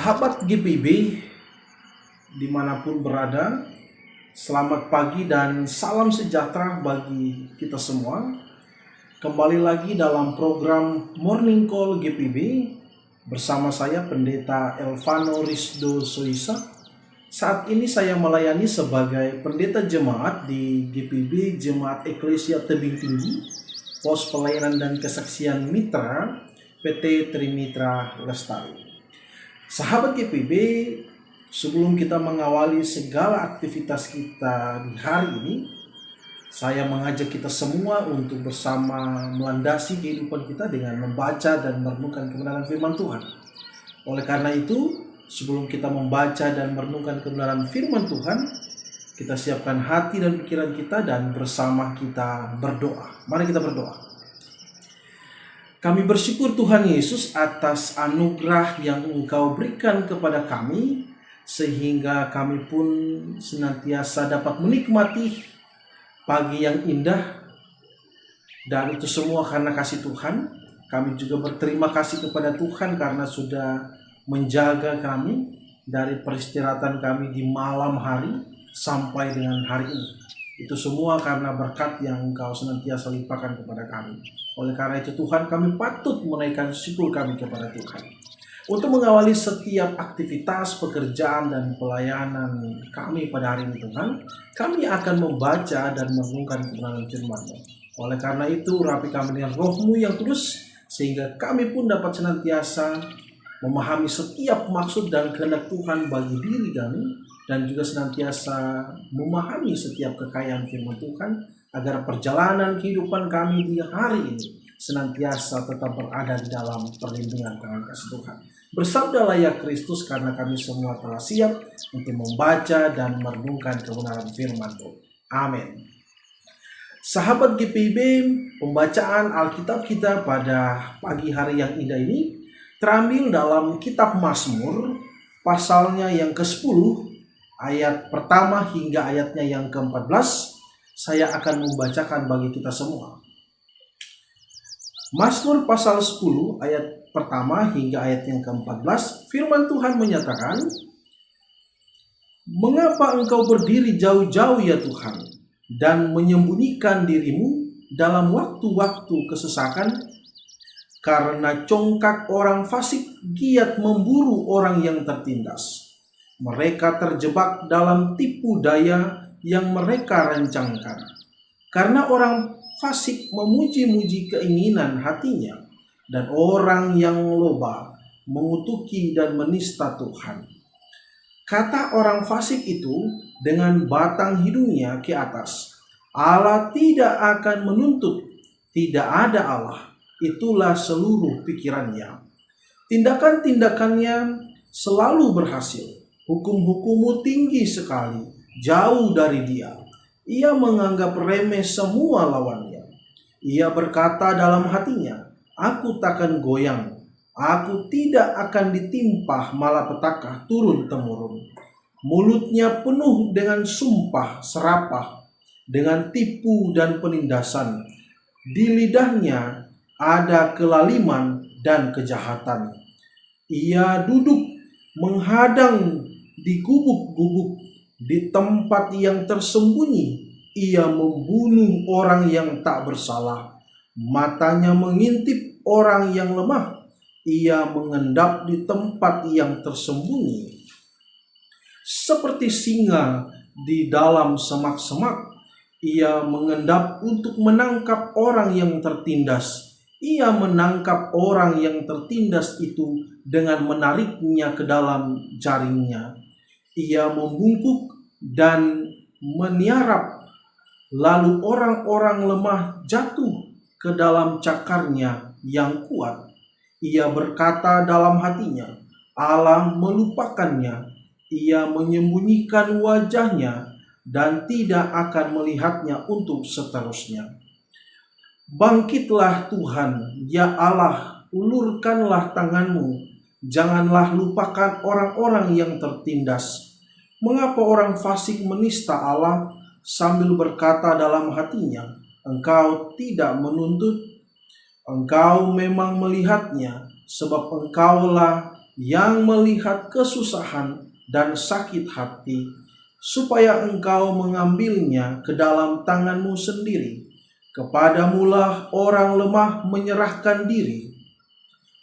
Sahabat GPIB dimanapun berada, selamat pagi dan salam sejahtera bagi kita semua. Kembali lagi dalam program Morning Call GPIB bersama saya Pendeta Elvano Rizdo Soisa. Saat ini saya melayani sebagai pendeta jemaat di GPIB Jemaat Eklesia Tebing Tinggi, Pos Pelayanan dan Kesaksian Mitra PT Trimitra Lestari. Sahabat GPIB, sebelum kita mengawali segala aktivitas kita di hari ini, saya mengajak kita semua untuk bersama melandasi kehidupan kita dengan membaca dan merenungkan kebenaran firman Tuhan. Oleh karena itu, sebelum kita membaca dan merenungkan kebenaran firman Tuhan, kita siapkan hati dan pikiran kita dan bersama kita berdoa. Mari kita berdoa. Kami bersyukur Tuhan Yesus atas anugerah yang Engkau berikan kepada kami, sehingga kami pun senantiasa dapat menikmati pagi yang indah, dan itu semua karena kasih Tuhan. Kami juga berterima kasih kepada Tuhan karena sudah menjaga kami dari peristirahatan kami di malam hari sampai dengan hari ini. Itu semua karena berkat yang Engkau senantiasa limpahkan kepada kami. Oleh karena itu Tuhan, kami patut menaikkan syukur kami kepada Tuhan. Untuk mengawali setiap aktivitas, pekerjaan, dan pelayanan kami pada hari ini Tuhan, kami akan membaca dan merenungkan kebenaran firman-Mu. Oleh karena itu, urapi kami dengan Roh-Mu yang kudus, sehingga kami pun dapat senantiasa memahami setiap maksud dan kehendak Tuhan bagi diri kami, dan juga senantiasa memahami setiap kekayaan firman Tuhan, agar perjalanan kehidupan kami di hari ini senantiasa tetap berada di dalam perlindungan tangan kasih Tuhan. Bersabdalah ya Kristus, karena kami semua telah siap untuk membaca dan merenungkan kebenaran firman-Mu. Amin. Sahabat GPIB, pembacaan Alkitab kita pada pagi hari yang indah ini terambil dalam kitab Mazmur, pasalnya yang ke-10, ayat pertama hingga ayatnya yang ke-14. Saya akan membacakan bagi kita semua. Mazmur pasal 10 ayat pertama hingga ayat yang ke-14, firman Tuhan menyatakan, "Mengapa engkau berdiri jauh-jauh ya Tuhan, dan menyembunyikan dirimu dalam waktu-waktu kesesakan? Karena congkak orang fasik giat memburu orang yang tertindas. Mereka terjebak dalam tipu daya yang mereka rancangkan. Karena orang fasik memuji-muji keinginan hatinya, dan orang yang loba mengutuki dan menista Tuhan. Kata orang fasik itu dengan batang hidungnya ke atas, Allah tidak akan menuntut, tidak ada Allah, itulah seluruh pikirannya. Tindakan-tindakannya selalu berhasil, hukum-hukummu tinggi sekali, jauh dari dia. Ia menganggap remeh semua lawannya. Ia berkata dalam hatinya, aku takkan goyang, aku tidak akan ditimpa malapetaka turun-temurun. Mulutnya penuh dengan sumpah serapah, dengan tipu dan penindasan. Di lidahnya ada kelaliman dan kejahatan. Ia duduk menghadang di gubuk-gubuk. Di tempat yang tersembunyi, ia membunuh orang yang tak bersalah. Matanya mengintip orang yang lemah. Ia mengendap di tempat yang tersembunyi. Seperti singa di dalam semak-semak, ia mengendap untuk menangkap orang yang tertindas. Ia menangkap orang yang tertindas itu dengan menariknya ke dalam jaringnya. Ia membungkuk dan meniarap, lalu orang-orang lemah jatuh ke dalam cakarnya yang kuat. Ia berkata dalam hatinya, Allah melupakannya. Ia menyembunyikan wajahnya dan tidak akan melihatnya untuk seterusnya. Bangkitlah Tuhan, ya Allah, ulurkanlah tanganmu. Janganlah lupakan orang-orang yang tertindas. Mengapa orang fasik menista Allah sambil berkata dalam hatinya, engkau tidak menuntut? Engkau memang melihatnya, sebab engkaulah yang melihat kesusahan dan sakit hati, supaya engkau mengambilnya ke dalam tanganmu sendiri. Kepadamulah orang lemah menyerahkan diri,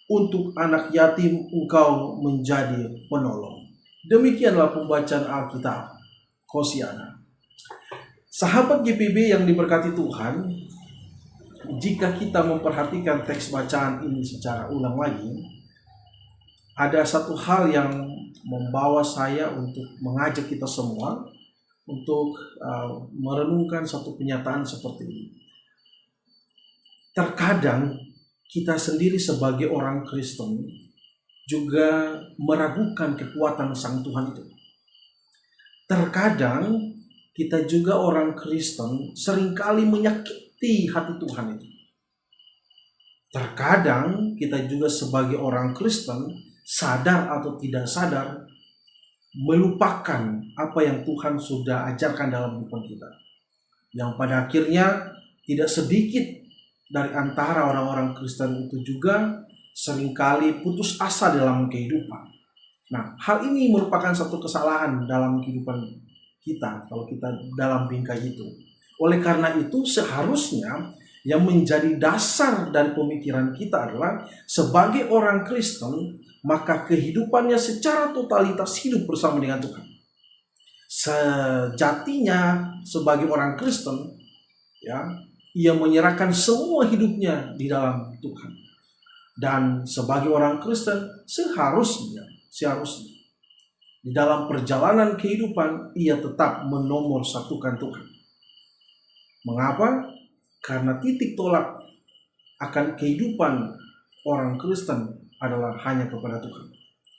untuk anak yatim engkau menjadi penolong. Demikianlah pembacaan Alkitab. Hosiana. Sahabat GPB yang diberkati Tuhan, jika kita memperhatikan teks bacaan ini secara ulang lagi, ada satu hal yang membawa saya untuk mengajak kita semua untuk merenungkan satu kenyataan seperti ini. Terkadang kita sendiri sebagai orang Kristen juga meragukan kekuatan Sang Tuhan itu. Terkadang kita juga orang Kristen seringkali menyakiti hati Tuhan itu. Terkadang kita juga sebagai orang Kristen sadar atau tidak sadar melupakan apa yang Tuhan sudah ajarkan dalam kehidupan kita. Yang pada akhirnya tidak sedikit dari antara orang-orang Kristen itu juga seringkali putus asa dalam kehidupan. Nah, hal ini merupakan satu kesalahan dalam kehidupan kita kalau kita dalam bingkai itu. Oleh karena itu seharusnya yang menjadi dasar dari pemikiran kita adalah sebagai orang Kristen, maka kehidupannya secara totalitas hidup bersama dengan Tuhan. Sejatinya sebagai orang Kristen, ya, ia menyerahkan semua hidupnya di dalam Tuhan. Dan sebagai orang Kristen seharusnya di dalam perjalanan kehidupan ia tetap menomorsatukan Tuhan. Mengapa? Karena titik tolak akan kehidupan orang Kristen adalah hanya kepada Tuhan.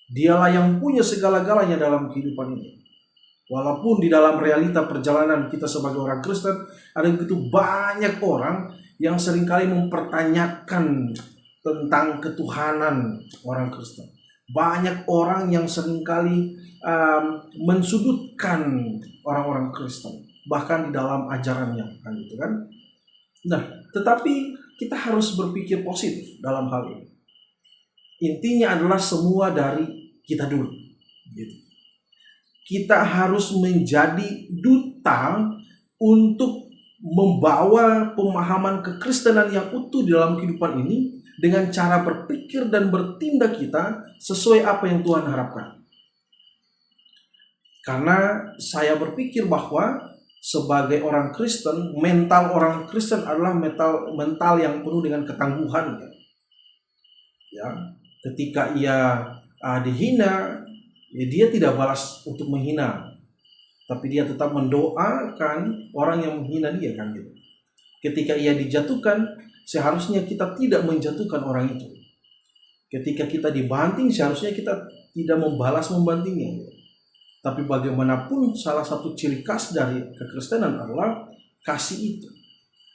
Dialah yang punya segala-galanya dalam kehidupan ini. Walaupun di dalam realita perjalanan kita sebagai orang Kristen ada begitu banyak orang yang seringkali mempertanyakan tentang ketuhanan orang Kristen. Banyak orang yang seringkali mensudutkan orang-orang Kristen, bahkan di dalam ajarannya, kan gitu kan. Nah, tetapi kita harus berpikir positif dalam hal ini. Intinya adalah semua dari kita dulu. Gitu. Kita harus menjadi duta untuk membawa pemahaman kekristenan yang utuh di dalam kehidupan ini dengan cara berpikir dan bertindak kita sesuai apa yang Tuhan harapkan. Karena saya berpikir bahwa sebagai orang Kristen, mental orang Kristen adalah mental yang penuh dengan ketangguhan. Ya, ketika ia dihina, ya dia tidak balas untuk menghina, tapi dia tetap mendoakan orang yang menghina dia, kan gitu. Ketika ia dijatuhkan, seharusnya kita tidak menjatuhkan orang itu. Ketika kita dibanting, seharusnya kita tidak membalas membantingnya. Gitu. Tapi bagaimanapun salah satu ciri khas dari kekristenan adalah kasih itu.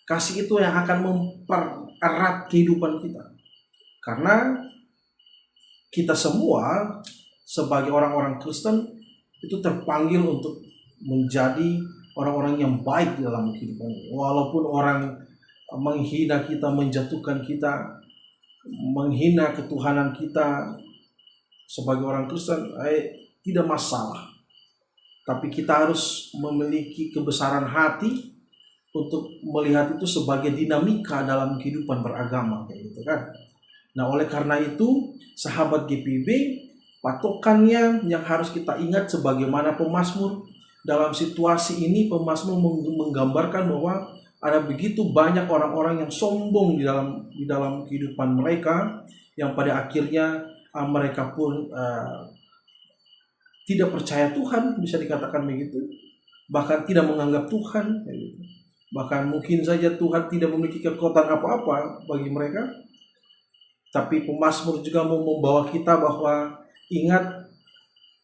Kasih itu yang akan mempererat kehidupan kita. Karena kita semua sebagai orang-orang Kristen itu terpanggil untuk menjadi orang-orang yang baik di dalam kehidupan ini. Walaupun orang menghina kita, menjatuhkan kita, menghina ketuhanan kita sebagai orang Kristen, tidak masalah. Tapi kita harus memiliki kebesaran hati untuk melihat itu sebagai dinamika dalam kehidupan beragama, kayak gitu kan. Nah, oleh karena itu, sahabat GPB, patokannya yang harus kita ingat sebagaimana pemazmur dalam situasi ini, pemazmur menggambarkan bahwa ada begitu banyak orang-orang yang sombong di dalam kehidupan mereka, yang pada akhirnya mereka pun tidak percaya Tuhan, bisa dikatakan begitu, bahkan tidak menganggap Tuhan, gitu. Bahkan mungkin saja Tuhan tidak memiliki kekuatan apa-apa bagi mereka. Tapi pemazmur juga mau membawa kita bahwa ingat,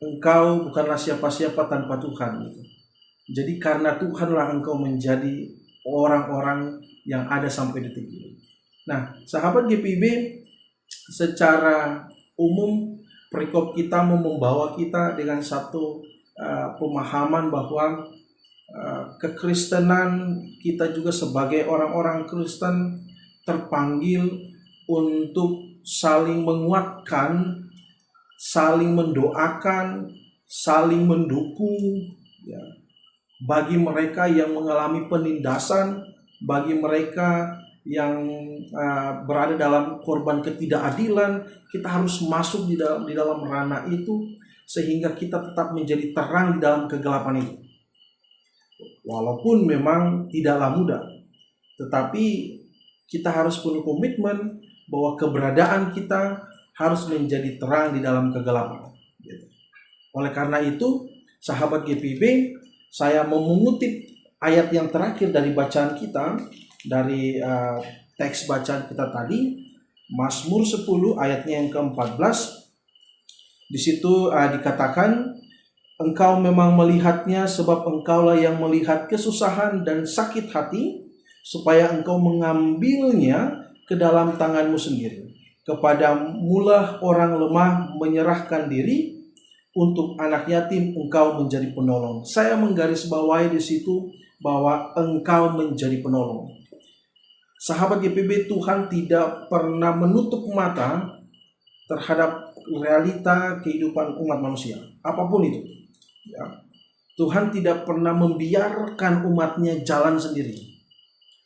engkau bukanlah siapa-siapa tanpa Tuhan, gitu. Jadi karena Tuhanlah engkau menjadi orang-orang yang ada sampai detik ini. Nah, sahabat GPB, secara umum perikop kita mau membawa kita dengan satu pemahaman bahwa kekristenan kita juga sebagai orang-orang Kristen terpanggil untuk saling menguatkan saling mendoakan, saling mendukung, ya, bagi mereka yang mengalami penindasan, bagi mereka yang berada dalam korban ketidakadilan. Kita harus masuk di dalam ranah itu sehingga kita tetap menjadi terang di dalam kegelapan itu. Walaupun memang tidaklah mudah, tetapi kita harus punya komitmen bahwa keberadaan kita harus menjadi terang di dalam kegelapan. Oleh karena itu, sahabat GPB, saya mau mengutip ayat yang terakhir dari bacaan kita, dari teks bacaan kita tadi, Mazmur 10 ayatnya yang ke-14. Di situ dikatakan, engkau memang melihatnya sebab engkaulah yang melihat kesusahan dan sakit hati, supaya engkau mengambilnya ke dalam tanganmu sendiri. Kepadamulah orang lemah menyerahkan diri, untuk anak yatim engkau menjadi penolong. Saya menggarisbawahi di situ bahwa engkau menjadi penolong. Sahabat GPB, Tuhan tidak pernah menutup mata terhadap realita kehidupan umat manusia, apapun itu. Ya. Tuhan tidak pernah membiarkan umatnya jalan sendiri,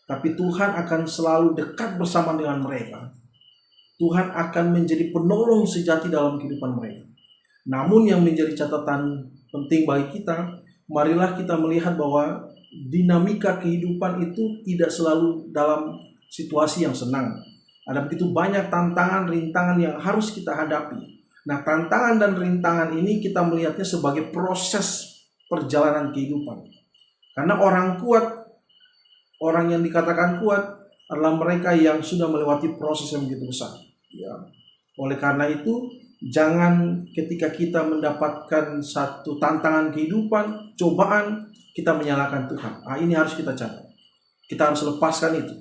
tapi Tuhan akan selalu dekat bersama dengan mereka. Tuhan akan menjadi penolong sejati dalam kehidupan mereka. Namun yang menjadi catatan penting bagi kita, marilah kita melihat bahwa dinamika kehidupan itu tidak selalu dalam situasi yang senang. Ada begitu banyak tantangan, rintangan yang harus kita hadapi. Nah, tantangan dan rintangan ini kita melihatnya sebagai proses perjalanan kehidupan. Karena orang kuat, orang yang dikatakan kuat adalah mereka yang sudah melewati proses yang begitu besar. Ya. Oleh karena itu, jangan ketika kita mendapatkan satu tantangan kehidupan, cobaan, kita menyalahkan Tuhan. Ini harus kita catat. Kita harus lepaskan itu.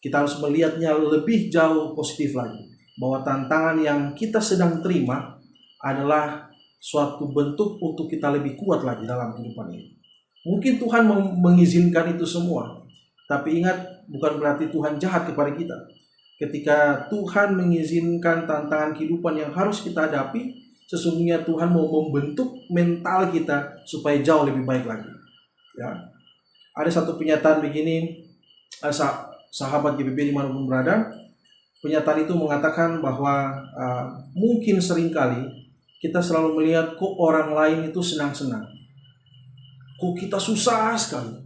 Kita harus melihatnya lebih jauh positif lagi. Bahwa tantangan yang kita sedang terima adalah suatu bentuk untuk kita lebih kuat lagi dalam kehidupan ini. Mungkin Tuhan mengizinkan itu semua. Tapi ingat, bukan berarti Tuhan jahat kepada kita. Ketika Tuhan mengizinkan tantangan kehidupan yang harus kita hadapi, sesungguhnya Tuhan mau membentuk mental kita supaya jauh lebih baik lagi. Ya. Ada satu pernyataan begini, sahabat GPB dimanapun berada, pernyataan itu mengatakan bahwa mungkin seringkali kita selalu melihat kok orang lain itu senang-senang, kok kita susah sekali.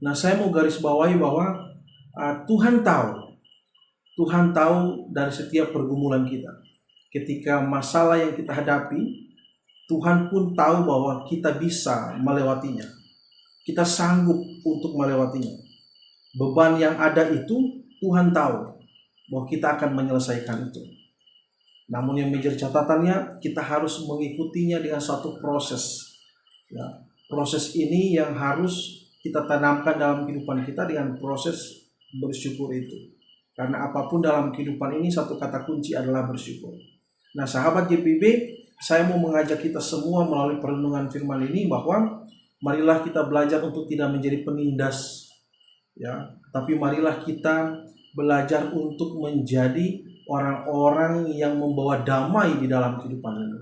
Nah, saya mau garis bawahi bahwa Tuhan tahu dari setiap pergumulan kita. Ketika masalah yang kita hadapi, Tuhan pun tahu bahwa kita bisa melewatinya. Kita sanggup untuk melewatinya. Beban yang ada itu, Tuhan tahu bahwa kita akan menyelesaikan itu. Namun yang menjadi catatannya, kita harus mengikutinya dengan satu proses. Ya, proses ini yang harus kita tanamkan dalam kehidupan kita dengan proses bersyukur itu. Karena apapun dalam kehidupan ini, satu kata kunci adalah bersyukur. Nah, sahabat GPB, saya mau mengajak kita semua melalui perenungan firman ini bahwa marilah kita belajar untuk tidak menjadi penindas, ya, tapi marilah kita belajar untuk menjadi orang-orang yang membawa damai di dalam kehidupan ini.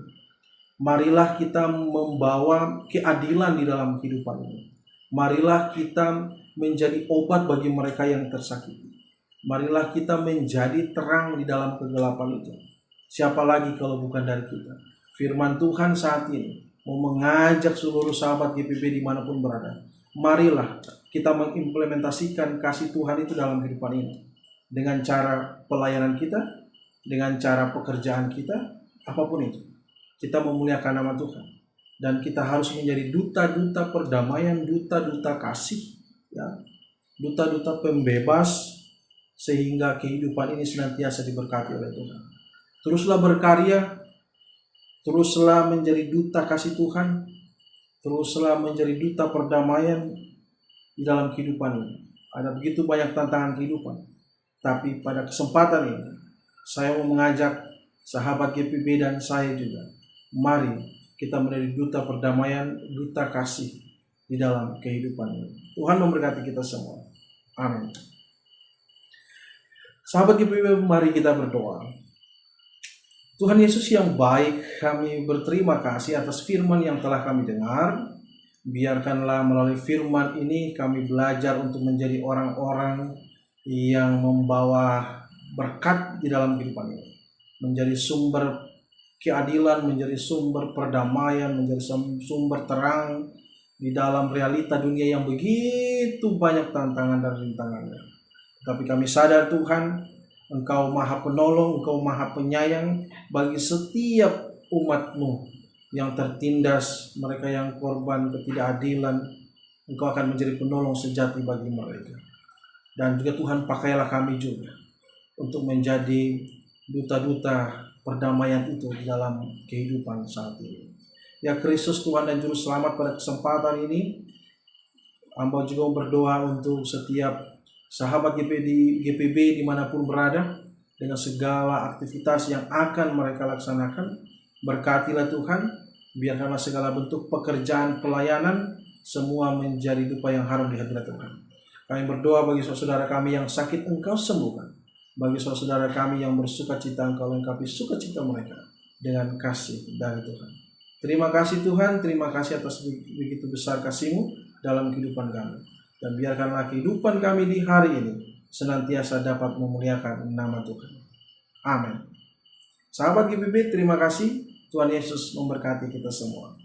Marilah kita membawa keadilan di dalam kehidupan ini. Marilah kita menjadi obat bagi mereka yang tersakiti. Marilah kita menjadi terang di dalam kegelapan itu. Siapa lagi kalau bukan dari kita? Firman Tuhan saat ini mau mengajak seluruh sahabat GPB dimanapun berada. Marilah kita mengimplementasikan kasih Tuhan itu dalam kehidupan ini. Dengan cara pelayanan kita, dengan cara pekerjaan kita, apapun itu. Kita memuliakan nama Tuhan. Dan kita harus menjadi duta-duta perdamaian, duta-duta kasih, ya, duta-duta pembebas, sehingga kehidupan ini senantiasa diberkati oleh Tuhan. Teruslah berkarya, teruslah menjadi duta kasih Tuhan, teruslah menjadi duta perdamaian di dalam kehidupan ini. Ada begitu banyak tantangan kehidupan, tapi pada kesempatan ini, saya mau mengajak sahabat GPB dan saya juga, mari kita menjadi duta perdamaian, duta kasih di dalam kehidupan ini. Tuhan memberkati kita semua. Amin. Sahabat GPB, mari kita berdoa. Tuhan Yesus yang baik, kami berterima kasih atas firman yang telah kami dengar. Biarkanlah melalui firman ini kami belajar untuk menjadi orang-orang yang membawa berkat di dalam kehidupan ini. Menjadi sumber keadilan, menjadi sumber perdamaian, menjadi sumber terang di dalam realita dunia yang begitu banyak tantangan dan rintangannya. Tapi kami sadar Tuhan, Engkau Maha Penolong, Engkau Maha Penyayang bagi setiap umat-Mu yang tertindas, mereka yang korban ketidakadilan. Engkau akan menjadi penolong sejati bagi mereka. Dan juga Tuhan, pakailah kami juga untuk menjadi duta-duta perdamaian itu di dalam kehidupan saat ini. Ya Kristus Tuhan dan Juru Selamat, pada kesempatan ini hamba juga berdoa untuk setiap sahabat GPB dimanapun berada, dengan segala aktivitas yang akan mereka laksanakan. Berkatilah Tuhan, biarkanlah segala bentuk pekerjaan pelayanan semua menjadi dupa yang harum di hadirat Tuhan. Kami berdoa bagi saudara kami yang sakit, Engkau sembuhkan. Bagi saudara kami yang bersuka cita, Engkau lengkapi sukacita mereka dengan kasih dari Tuhan. Terima kasih Tuhan, terima kasih atas begitu besar kasih-Mu dalam kehidupan kami. Dan biarkanlah kehidupan kami di hari ini senantiasa dapat memuliakan nama Tuhan. Amin. Sahabat GPB, terima kasih. Tuhan Yesus memberkati kita semua.